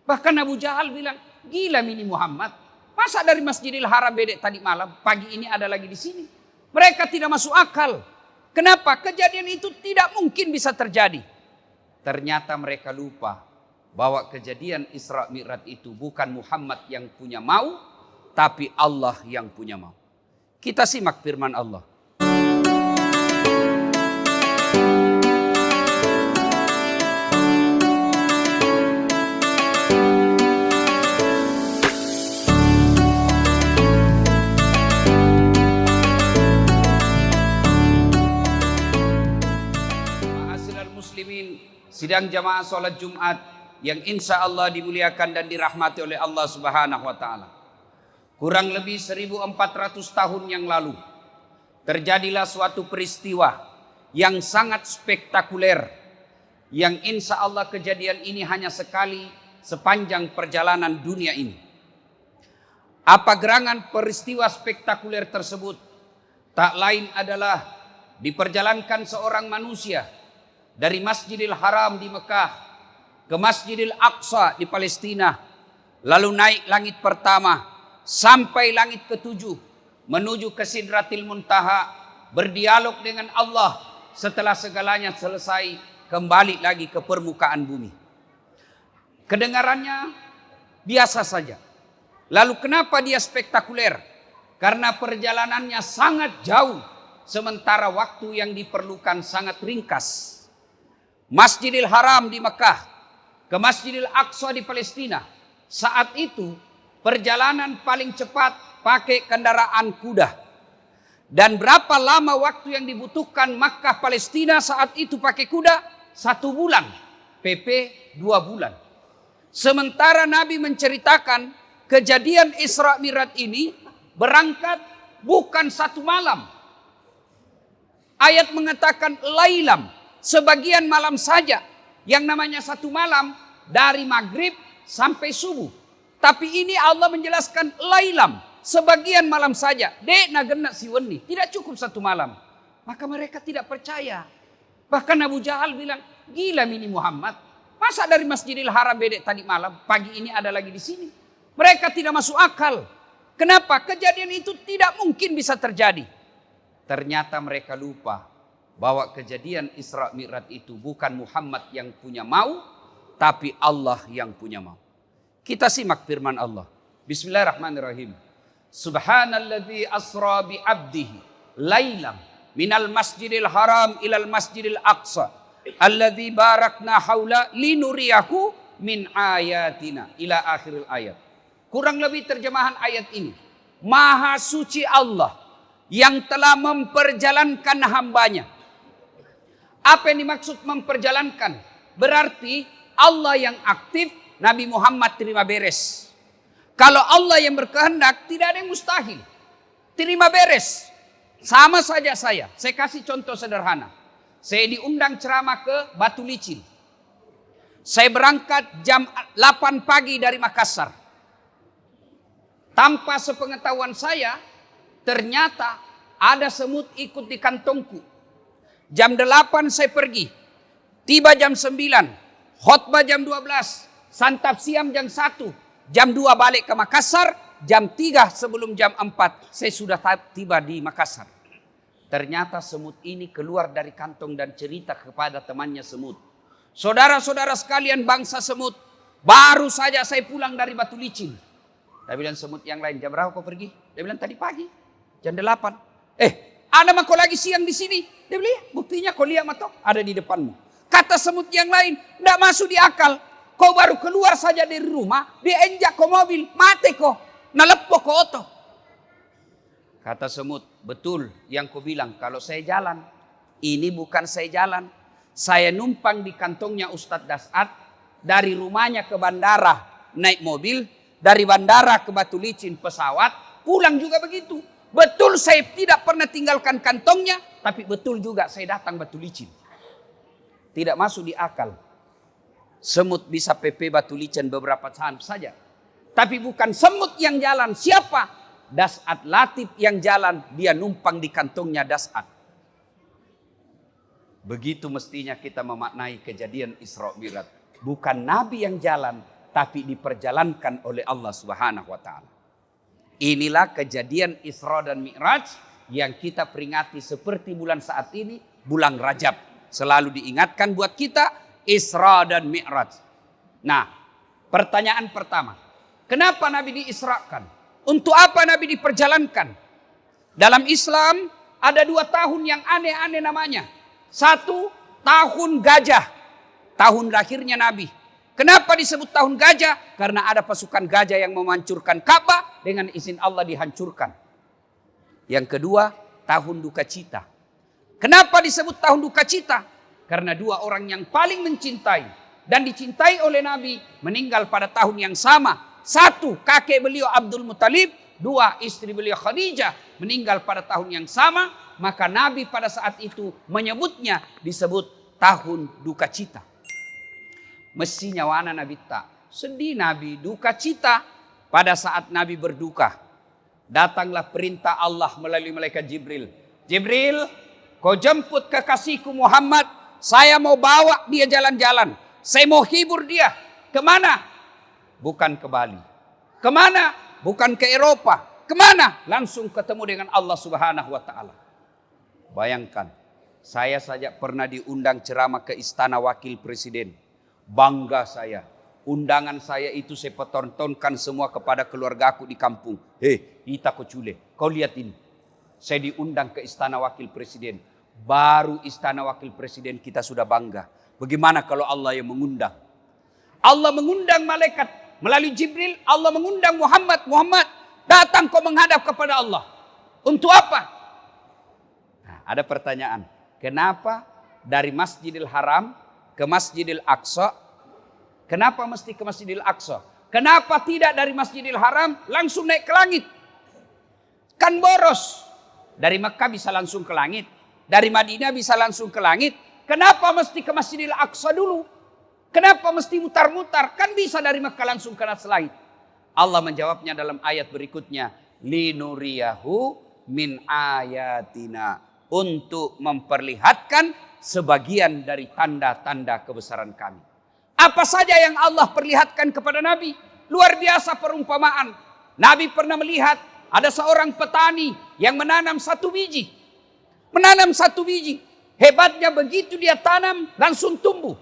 Bahkan Abu Jahal bilang, gila ini Muhammad. Masa dari Masjidil Haram bedek tadi malam, pagi ini ada lagi di sini. Mereka tidak masuk akal. Kenapa? Kejadian itu tidak mungkin bisa terjadi. Ternyata mereka lupa bahwa kejadian Isra Mi'raj itu bukan Muhammad yang punya mau, tapi Allah yang punya mau. Kita simak firman Allah. Sidang jamaah sholat Jumat yang insya Allah dimuliakan dan dirahmati oleh Allah Subhanahu wa Ta'ala. Kurang lebih 1400 tahun yang lalu terjadilah suatu peristiwa yang sangat spektakuler, yang insya Allah kejadian ini hanya sekali sepanjang perjalanan dunia ini. Apa gerangan peristiwa spektakuler tersebut? Tak lain adalah diperjalankan seorang manusia dari Masjidil Haram di Mekah ke Masjidil Aqsa di Palestina, lalu naik langit pertama sampai langit ketujuh, menuju ke Sidratil Muntaha, berdialog dengan Allah. Setelah segalanya selesai, kembali lagi ke permukaan bumi. Kedengarannya biasa saja. Lalu kenapa dia spektakuler? Karena perjalanannya sangat jauh, sementara waktu yang diperlukan sangat ringkas. Masjidil Haram di Mekah ke Masjidil Aqsa di Palestina, saat itu perjalanan paling cepat pakai kendaraan kuda. Dan berapa lama waktu yang dibutuhkan Makkah Palestina saat itu pakai kuda? 1 bulan, PP 2 bulan. Sementara Nabi menceritakan kejadian Isra Mi'raj ini berangkat bukan 1 malam. Ayat mengatakan lailam, sebagian malam saja. Yang namanya 1 malam dari maghrib sampai subuh. Tapi ini Allah menjelaskan lailam, sebagian malam saja. Dek nagena siweni, tidak cukup 1 malam. Maka mereka tidak percaya. Bahkan Abu Jahal bilang, gila ini Muhammad. Masa dari Masjidil Haram bedek tadi malam, pagi ini ada lagi di sini. Mereka tidak masuk akal. Kenapa? Kejadian itu tidak mungkin bisa terjadi. Ternyata mereka lupa bahwa kejadian Isra Mi'raj itu bukan Muhammad yang punya mau, tapi Allah yang punya mau. Kita simak firman Allah. Bismillahirrahmanirrahim. Subhanalladzi asra bi 'abdihi lailam minal masjidil haram ilal masjidil aqsa alladzi barakna haula linuriyahu min ayatina ila akhiril ayat. Kurang lebih terjemahan ayat ini. Maha suci Allah yang telah memperjalankan hambanya. Apa yang dimaksud memperjalankan? Berarti Allah yang aktif, Nabi Muhammad terima beres. Kalau Allah yang berkehendak, tidak ada yang mustahil. Terima beres. Sama saja saya kasih contoh sederhana. Saya diundang ceramah ke Batu Licin. Saya berangkat jam 8 pagi dari Makassar. Tanpa sepengetahuan saya, ternyata ada semut ikut di kantongku. Jam 8 saya pergi, tiba jam 9, khutbah jam 12, santap siang jam 1, jam 2 balik ke Makassar, jam 3 sebelum jam 4 saya sudah tiba di Makassar. Ternyata semut ini keluar dari kantong dan cerita kepada temannya semut. Saudara-saudara sekalian bangsa semut, baru saja saya pulang dari Batu Licin. Dia bilang semut yang lain, jam berapa kau pergi? Dia bilang tadi pagi, jam 8. Ada mah kau lagi siang di sini. Dia bilang, buktinya kau lihat mah ada di depanmu. Kata semut yang lain, tidak masuk di akal. Kau baru keluar saja dari rumah, dia enjak kau mobil, mati kau, nalepo kau oto. Kata semut, betul yang kau bilang, kalau saya jalan, ini bukan saya jalan. Saya numpang di kantongnya Ustadz Das'ad, dari rumahnya ke bandara naik mobil, dari bandara ke Batu Licin pesawat, pulang juga begitu. Betul saya tidak pernah tinggalkan kantongnya, tapi betul juga saya datang Batu Licin. Tidak masuk di akal. Semut bisa PP Batu Licin beberapa saat saja. Tapi bukan semut yang jalan. Siapa? Das'ad Latif yang jalan. Dia numpang di kantongnya Das'ad. Begitu mestinya kita memaknai kejadian Isra Mi'raj. Bukan Nabi yang jalan, tapi diperjalankan oleh Allah Subhanahu wa taala. Inilah kejadian Isra dan Mi'raj yang kita peringati seperti bulan saat ini, bulan Rajab. Selalu diingatkan buat kita Isra dan Mi'raj. Nah, pertanyaan pertama, kenapa Nabi diisrakan? Untuk apa Nabi diperjalankan? Dalam Islam ada 2 tahun yang aneh-aneh namanya. 1, tahun gajah, tahun lahirnya Nabi. Kenapa disebut tahun gajah? Karena ada pasukan gajah yang menghancurkan Ka'bah, dengan izin Allah dihancurkan. Yang kedua, tahun duka cita. Kenapa disebut tahun duka cita? Karena 2 orang yang paling mencintai dan dicintai oleh Nabi meninggal pada tahun yang sama. 1, kakek beliau Abdul Muttalib. 2, istri beliau Khadijah meninggal pada tahun yang sama. Maka Nabi pada saat itu menyebutnya disebut tahun duka cita. Mestinya wana Nabi tak sedih, Nabi duka cita. Pada saat Nabi berduka, datanglah perintah Allah melalui malaikat Jibril. Jibril, kau jemput kekasihku Muhammad. Saya mau bawa dia jalan-jalan. Saya mau hibur dia. Kemana? Bukan ke Bali. Kemana? Bukan ke Eropa. Kemana? Langsung ketemu dengan Allah Subhanahu wa ta'ala. Bayangkan, saya saja pernah diundang ceramah ke Istana Wakil Presiden. Bangga saya. Undangan saya itu saya pertontonkan semua kepada keluargaku di kampung. Kita kocule. Kau lihat ini. Saya diundang ke Istana Wakil Presiden. Baru Istana Wakil Presiden kita sudah bangga. Bagaimana kalau Allah yang mengundang? Allah mengundang malaikat. Melalui Jibril, Allah mengundang Muhammad. Muhammad, datang kau menghadap kepada Allah. Untuk apa? Ada pertanyaan, kenapa dari Masjidil Haram ke Masjidil Aqsa? Kenapa mesti ke Masjidil Aqsa? Kenapa tidak dari Masjidil Haram langsung naik ke langit? Kan boros. Dari Mekah bisa langsung ke langit. Dari Madinah bisa langsung ke langit. Kenapa mesti ke Masjidil Aqsa dulu? Kenapa mesti mutar-mutar? Kan bisa dari Mekah langsung ke atas langit. Allah menjawabnya dalam ayat berikutnya. Linuriyahu min ayatina. Untuk memperlihatkan sebagian dari tanda-tanda kebesaran kami. Apa saja yang Allah perlihatkan kepada Nabi? Luar biasa perumpamaan. Nabi pernah melihat ada seorang petani yang menanam 1 biji. Menanam 1 biji. Hebatnya begitu dia tanam langsung tumbuh.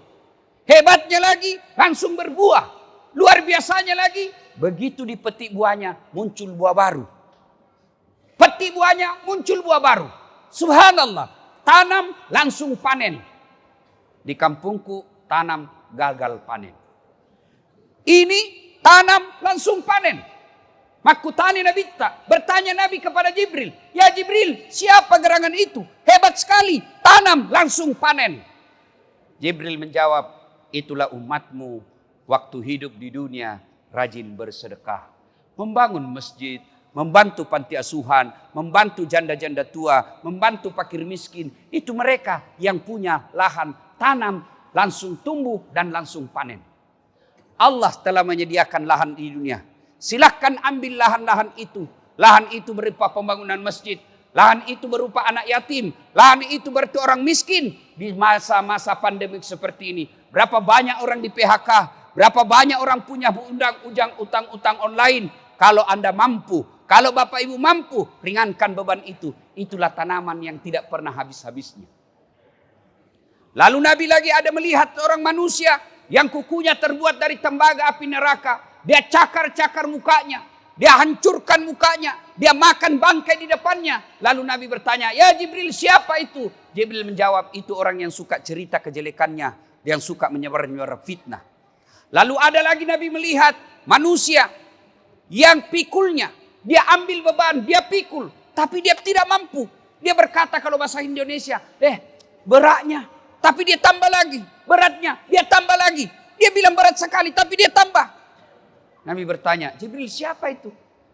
Hebatnya lagi langsung berbuah. Luar biasanya lagi begitu dipetik buahnya muncul buah baru. Petik buahnya muncul buah baru. Subhanallah, tanam langsung panen. Di kampungku tanam gagal panen. Ini tanam langsung panen. Makutani Nabi tak bertanya Nabi kepada Jibril. Ya Jibril, siapa gerangan itu? Hebat sekali, tanam langsung panen. Jibril menjawab, itulah umatmu waktu hidup di dunia rajin bersedekah. Membangun masjid, membantu panti asuhan, membantu janda-janda tua, membantu fakir miskin. Itu mereka yang punya lahan tanam, langsung tumbuh dan langsung panen. Allah telah menyediakan lahan di dunia. Silahkan ambil lahan-lahan itu. Lahan itu berupa pembangunan masjid. Lahan itu berupa anak yatim. Lahan itu berarti orang miskin. Di masa-masa pandemik seperti ini. Berapa banyak orang di PHK. Berapa banyak orang punya utang-utang online. Kalau Anda mampu, kalau Bapak Ibu mampu, ringankan beban itu. Itulah tanaman yang tidak pernah habis-habisnya. Lalu Nabi lagi ada melihat orang manusia yang kukunya terbuat dari tembaga api neraka. Dia cakar-cakar mukanya. Dia hancurkan mukanya. Dia makan bangkai di depannya. Lalu Nabi bertanya, ya Jibril siapa itu? Jibril menjawab, itu orang yang suka cerita kejelekannya. Yang suka menyebar-nyebar fitnah. Lalu ada lagi Nabi melihat manusia yang pikulnya, dia ambil beban, dia pikul, tapi dia tidak mampu. Dia berkata kalau bahasa Indonesia, beratnya, tapi dia tambah lagi, beratnya, dia tambah lagi. Dia bilang berat sekali, tapi dia tambah. Nabi bertanya, Jibril siapa itu?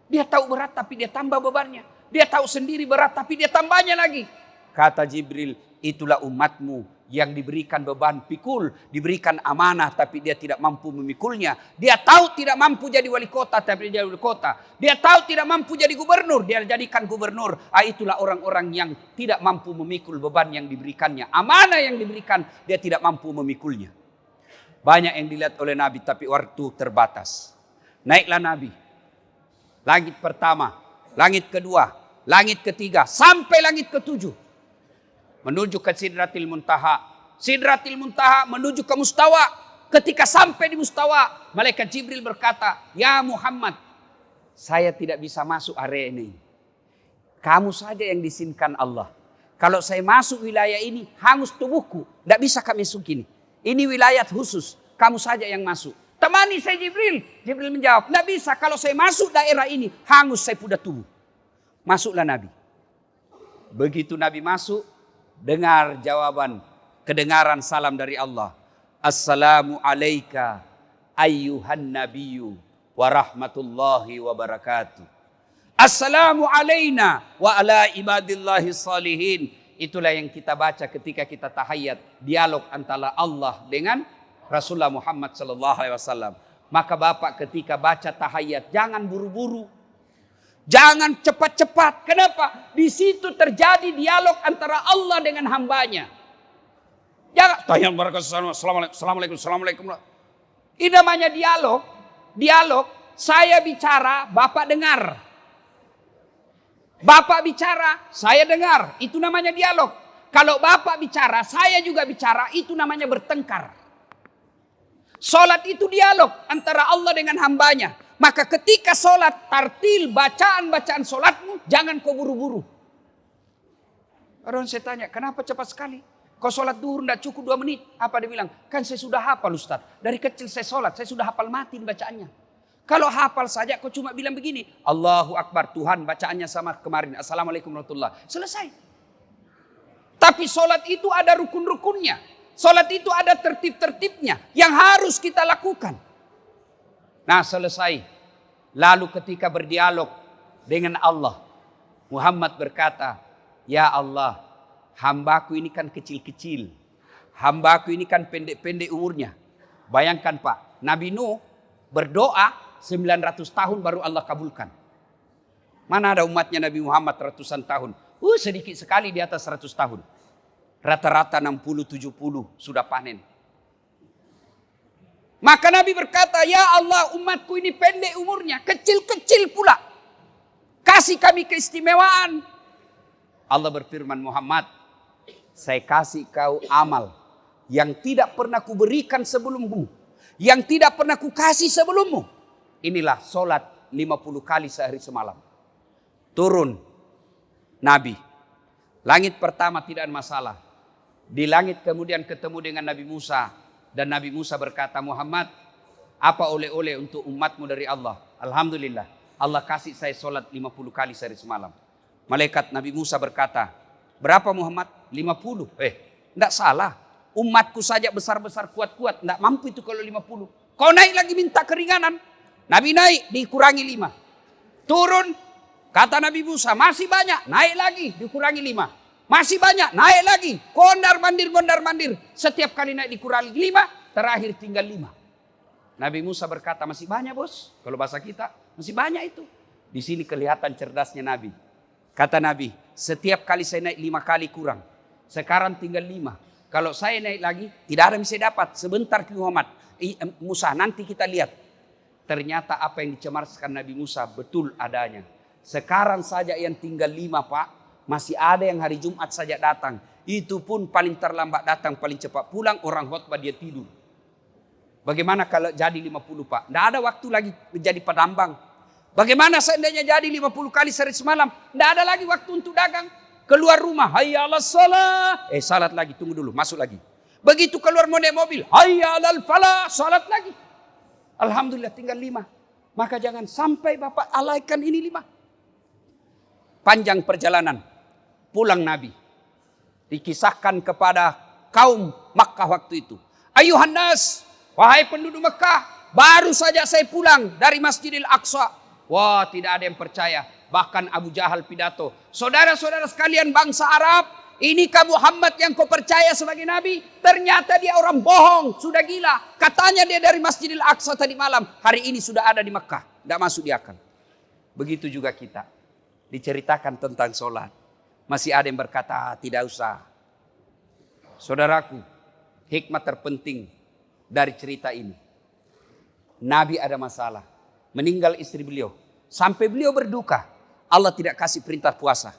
Dia tahu berat, tapi dia tambah bebannya. Dia tahu sendiri berat, tapi dia tambahnya lagi. Kata Jibril, itulah umatmu yang diberikan beban pikul, diberikan amanah tapi dia tidak mampu memikulnya. Dia tahu tidak mampu jadi wali kota tapi dia jadi wali kota. Dia tahu tidak mampu jadi gubernur, dia jadikan gubernur. Itulah orang-orang yang tidak mampu memikul beban yang diberikannya. Amanah yang diberikan dia tidak mampu memikulnya. Banyak yang dilihat oleh Nabi tapi waktu terbatas. Naiklah Nabi. Langit pertama, langit kedua, langit ketiga, sampai langit ketujuh. Menuju ke Sidratil Muntaha. Sidratil Muntaha menuju ke Mustawa. Ketika sampai di Mustawa, malaikat Jibril berkata, "Ya Muhammad, saya tidak bisa masuk area ini. Kamu saja yang diizinkan Allah. Kalau saya masuk wilayah ini, hangus tubuhku. Tidak bisa kami masuk ini. Ini wilayah khusus. Kamu saja yang masuk. Temani saya Jibril." Jibril menjawab, "Tidak bisa. Kalau saya masuk daerah ini, hangus saya pudah tubuh." Masuklah Nabi. Begitu Nabi masuk, dengar jawaban, kedengaran salam dari Allah. "Assalamu alayka ayyuhan nabiyyu wa rahmatullahi wa barakatuh. Assalamu alayna wa ala ibadillahi salihin." Itulah yang kita baca ketika kita tahiyat, dialog antara Allah dengan Rasulullah Muhammad sallallahu alaihi wasallam. Maka Bapak ketika baca tahiyat jangan buru-buru. Jangan cepat-cepat. Kenapa? Di situ terjadi dialog antara Allah dengan hambanya. Jangan tahiyat assalamualaikum. Ini namanya dialog. Dialog, saya bicara, Bapak dengar. Bapak bicara, saya dengar. Itu namanya dialog. Kalau Bapak bicara, saya juga bicara, itu namanya bertengkar. Solat itu dialog antara Allah dengan hambanya. Maka ketika solat, tartil, bacaan-bacaan solatmu, jangan kau buru-buru. Orang saya tanya, kenapa cepat sekali? Kau solat duhur tidak cukup 2 menit. Apa dia bilang? Kan saya sudah hafal Ustaz. Dari kecil saya solat, saya sudah hafal matin bacaannya. Kalau hafal saja kau cuma bilang begini. Allahu Akbar, Tuhan bacaannya sama kemarin. Assalamualaikum warahmatullahi wabarakatuh. Selesai. Tapi solat itu ada rukun-rukunnya. Solat itu ada tertib-tertibnya yang harus kita lakukan. Nah selesai. Lalu ketika berdialog dengan Allah, Muhammad berkata, "Ya Allah, hambaku ini kan kecil-kecil. Hambaku ini kan pendek-pendek umurnya." Bayangkan Pak, Nabi Nuh berdoa 900 tahun baru Allah kabulkan. Mana ada umatnya Nabi Muhammad ratusan tahun. Sedikit sekali di atas 100 tahun. Rata-rata 60-70 sudah panen. Maka Nabi berkata, "Ya Allah, umatku ini pendek umurnya, kecil-kecil pula. Kasih kami keistimewaan." Allah berfirman, "Muhammad, saya kasih kau amal yang tidak pernah kuberikan sebelummu, yang tidak pernah kukasih sebelummu. Inilah solat 50 kali sehari semalam." Turun Nabi. Langit pertama tidak ada masalah. Di langit kemudian ketemu dengan Nabi Musa. Dan Nabi Musa berkata, "Muhammad, apa oleh-oleh untuk umatmu dari Allah?" Alhamdulillah, Allah kasih saya solat 50 kali sehari semalam. Malaikat Nabi Musa berkata, "Berapa Muhammad?" 50. Tidak salah. Umatku saja besar-besar kuat-kuat. Tidak mampu itu kalau 50. Kau naik lagi minta keringanan. Nabi naik, dikurangi 5. Turun, kata Nabi Musa, "Masih banyak." Naik lagi, dikurangi 5. Masih banyak, naik lagi. Mondar-mandir. Setiap kali naik dikurangi 5, terakhir tinggal 5. Nabi Musa berkata, "Masih banyak bos." Kalau bahasa kita, masih banyak itu. Di sini kelihatan cerdasnya Nabi. Kata Nabi, "Setiap kali saya naik 5 kali kurang. Sekarang tinggal 5. Kalau saya naik lagi, tidak ada yang bisa dapat. Sebentar Muhammad, Musa, nanti kita lihat." Ternyata apa yang dicemarkan Nabi Musa betul adanya. Sekarang saja yang tinggal 5 Pak. Masih ada yang hari Jumat saja datang. Itu pun paling terlambat datang, paling cepat pulang. Orang khotbah dia tidur. Bagaimana kalau jadi 50 Pak? Tidak ada waktu lagi menjadi penambang. Bagaimana seandainya jadi 50 kali sehari semalam? Tidak ada lagi waktu untuk dagang. Keluar rumah, hayya 'alas shalah. Salat lagi, tunggu dulu, masuk lagi. Begitu keluar mau naik mobil, hayya 'alal falah, salat lagi. Alhamdulillah tinggal 5. Maka jangan sampai Bapak alaikan ini 5. Panjang perjalanan. Pulang Nabi. Dikisahkan kepada kaum Makkah waktu itu. "Ayuhan nas, wahai penduduk Makkah, baru saja saya pulang dari Masjidil Aqsa." Wah, tidak ada yang percaya. Bahkan Abu Jahal pidato, "Saudara-saudara sekalian bangsa Arab, inikah Muhammad yang kau percaya sebagai Nabi? Ternyata dia orang bohong, sudah gila. Katanya dia dari Masjidil Aqsa tadi malam. Hari ini sudah ada di Makkah. Tidak masuk di akal." Begitu juga kita. Diceritakan tentang sholat. Masih ada yang berkata, "Tidak usah." Saudaraku, hikmah terpenting dari cerita ini. Nabi ada masalah. Meninggal istri beliau. Sampai beliau berduka. Allah tidak kasih perintah puasa.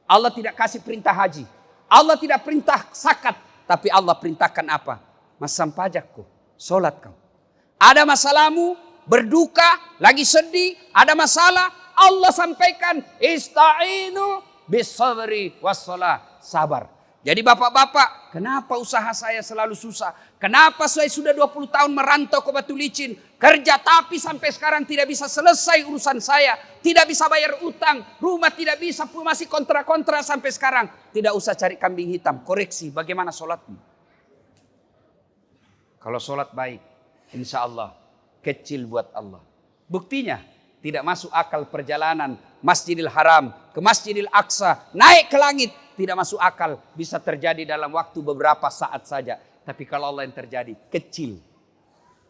Allah tidak kasih perintah haji. Allah tidak perintah zakat. Tapi Allah perintahkan apa? Masam pajakku. Solat kau. Ada masalahmu. Berduka. Lagi sedih. Ada masalah. Allah sampaikan. Ista'inu bisabri wassalah. Sabar. Jadi bapak-bapak, kenapa usaha saya selalu susah? Kenapa saya sudah 20 tahun merantau ke Batu Licin? Kerja tapi sampai sekarang tidak bisa selesai urusan saya. Tidak bisa bayar utang. Rumah tidak bisa, masih kontra-kontra sampai sekarang. Tidak usah cari kambing hitam. Koreksi bagaimana sholatmu. Kalau sholat baik, insya Allah kecil buat Allah. Buktinya tidak masuk akal perjalanan Masjidil Haram ke Masjidil Aqsa. Naik ke langit. Tidak masuk akal, bisa terjadi dalam waktu beberapa saat saja. Tapi kalau Allah yang terjadi, kecil.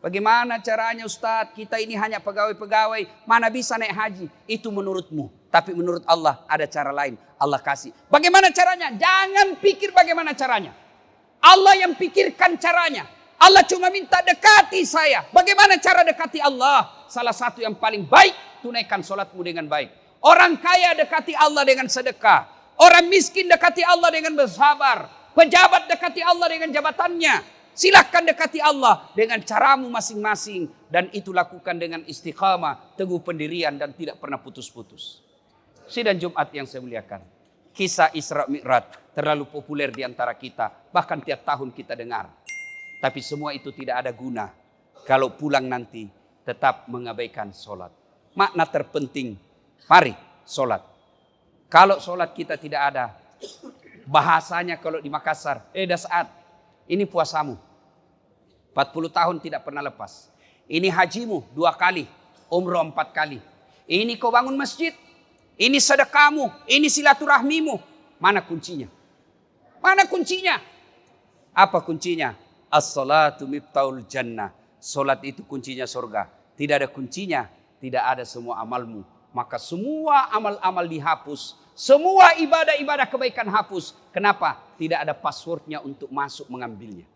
Bagaimana caranya Ustadz? Kita ini hanya pegawai-pegawai, mana bisa naik haji? Itu menurutmu. Tapi menurut Allah ada cara lain. Allah kasih. Bagaimana caranya? Jangan pikir bagaimana caranya. Allah yang pikirkan caranya. Allah cuma minta dekati saya. Bagaimana cara dekati Allah? Salah satu yang paling baik, tunaikan sholatmu dengan baik. Orang kaya dekati Allah dengan sedekah. Orang miskin dekati Allah dengan bersabar. Pejabat dekati Allah dengan jabatannya. Silahkan dekati Allah dengan caramu masing-masing. Dan itu lakukan dengan istiqamah, teguh pendirian dan tidak pernah putus-putus. Sidang Jumat yang saya muliakan. Kisah Isra Mi'raj terlalu populer di antara kita. Bahkan tiap tahun kita dengar. Tapi semua itu tidak ada guna. Kalau pulang nanti tetap mengabaikan sholat. Makna terpenting, mari sholat. Kalau sholat kita tidak ada, bahasanya kalau di Makassar, Dasaat, ini puasamu. 40 tahun tidak pernah lepas. Ini hajimu 2 kali, umroh 4 kali. Ini kau bangun masjid, ini sedekahmu, ini silaturahmimu. Mana kuncinya? Mana kuncinya? Apa kuncinya? As-salatu miftahul jannah. Sholat itu kuncinya surga. Tidak ada kuncinya, tidak ada semua amalmu. Maka semua amal-amal dihapus. Semua ibadah-ibadah kebaikan hapus. Kenapa? Tidak ada passwordnya untuk masuk mengambilnya.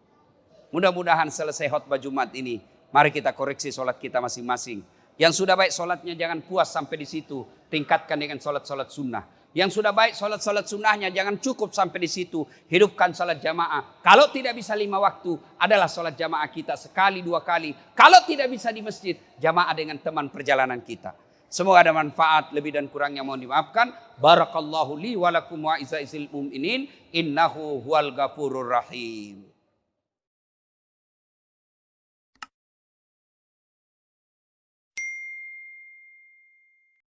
Mudah-mudahan selesai khutbah Jumat ini, mari kita koreksi sholat kita masing-masing. Yang sudah baik sholatnya jangan puas sampai di situ. Tingkatkan dengan sholat-sholat sunnah. Yang sudah baik sholat-sholat sunnahnya jangan cukup sampai di situ. Hidupkan sholat jamaah. Kalau tidak bisa 5 waktu, adalah sholat jamaah kita sekali 2 kali. Kalau tidak bisa di masjid, jamaah dengan teman perjalanan kita. Semoga ada manfaat, lebih dan kurangnya mohon dimaafkan. Barakallahu li wa lakum wa iza'izil mu'minin. Innahu huwal ghafurur rahim.